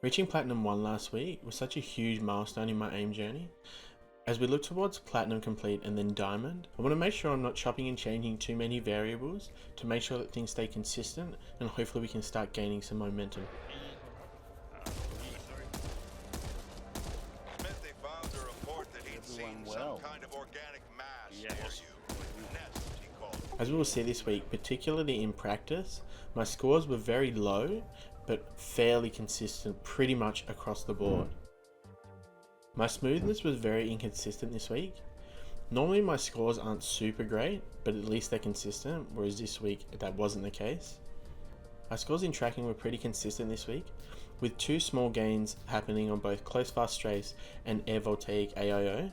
Reaching Platinum 1 last week was such a huge milestone in my AIM journey. As we look towards Platinum Complete and then Diamond, I want to make sure I'm not chopping and changing too many variables to make sure that things stay consistent, and hopefully we can start gaining some momentum. Smith, they found a report that he'd seen some kind of organic mass near you. Nest, he called it. As we will see this week, particularly in practice, my scores were very low, but fairly consistent pretty much across the board. My smoothness was very inconsistent this week. Normally my scores aren't super great, but at least they're consistent, whereas this week that wasn't the case. My scores in tracking were pretty consistent this week, with two small gains happening on both close fast strafe and air voltaic AIO,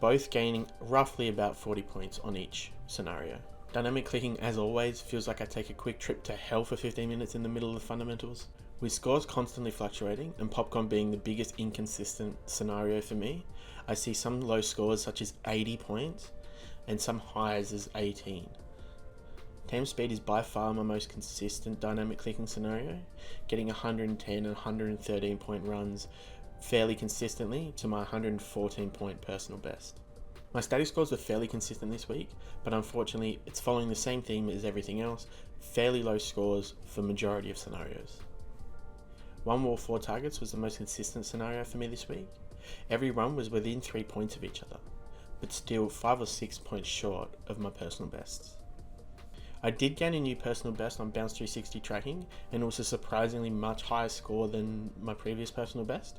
both gaining roughly about 40 points on each scenario. Dynamic clicking, as always, feels like I take a quick trip to hell for 15 minutes in the middle of the fundamentals. With scores constantly fluctuating and Popcorn being the biggest inconsistent scenario for me, I see some low scores such as 80 points and some highs as 18. Tame Speed is by far my most consistent dynamic clicking scenario, getting 110 and 113 point runs fairly consistently to my 114 point personal best. My static scores were fairly consistent this week, but unfortunately it's following the same theme as everything else, fairly low scores for majority of scenarios. 1 wall 4 targets was the most consistent scenario for me this week. Every run was within 3 points of each other, but still 5 or 6 points short of my personal bests. I did gain a new personal best on Bounce 360 tracking, and it was a surprisingly much higher score than my previous personal best.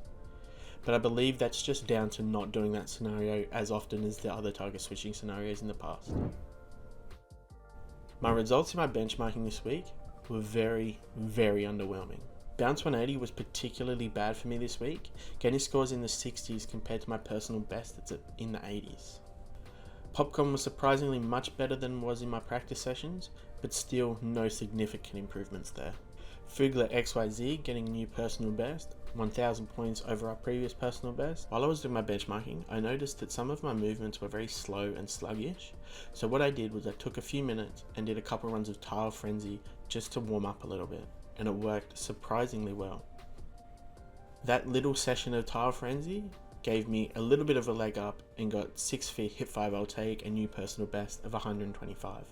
But I believe that's just down to not doing that scenario as often as the other target switching scenarios in the past. My results in my benchmarking this week were very underwhelming. Bounce 180 was particularly bad for me this week, getting scores in the 60s compared to my personal best that's in the 80s. Popcorn was surprisingly much better than was in my practice sessions, but still no significant improvements there. Fugler XYZ getting a new personal best, 1000 points over our previous personal best. While I was doing my benchmarking, I noticed that some of my movements were very slow and sluggish, so what I did was I took a few minutes and did a couple runs of Tile Frenzy just to warm up a little bit, and it worked surprisingly well. That little session of Tile Frenzy gave me a little bit of a leg up and got 6 feet hip 5 I'll take a new personal best of 125.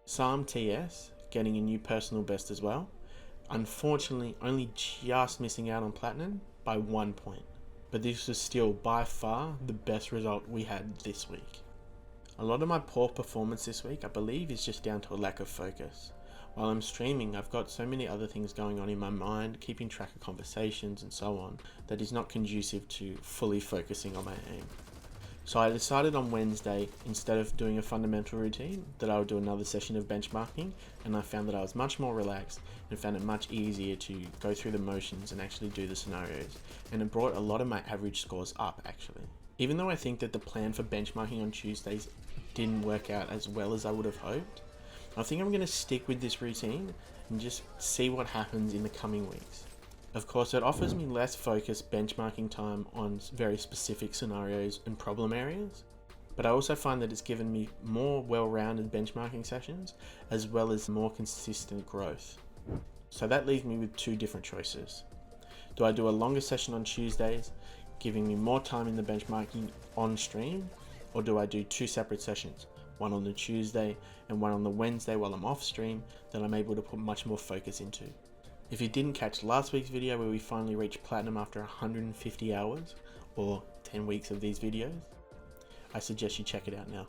Psalm TS getting a new personal best as well. Unfortunately, only just missing out on Platinum by 1 point, but this was still by far the best result we had this week. A lot of my poor performance this week, I believe, is just down to a lack of focus. While I'm streaming, I've got so many other things going on in my mind, keeping track of conversations and so on, that is not conducive to fully focusing on my aim. So I decided on Wednesday, instead of doing a fundamental routine, that I would do another session of benchmarking, and I found that I was much more relaxed and found it much easier to go through the motions and actually do the scenarios, and it brought a lot of my average scores up actually. Even though I think that the plan for benchmarking on Tuesdays didn't work out as well as I would have hoped, I think I'm going to stick with this routine and just see what happens in the coming weeks. Of course, it offers me less focused benchmarking time on very specific scenarios and problem areas, but I also find that it's given me more well-rounded benchmarking sessions as well as more consistent growth. So that leaves me with two different choices. Do I do a longer session on Tuesdays, giving me more time in the benchmarking on stream, or do I do two separate sessions? One on the Tuesday and one on the Wednesday while I'm off stream, that I'm able to put much more focus into. If you didn't catch last week's video where we finally reached Platinum after 150 hours, or 10 weeks of these videos, I suggest you check it out now.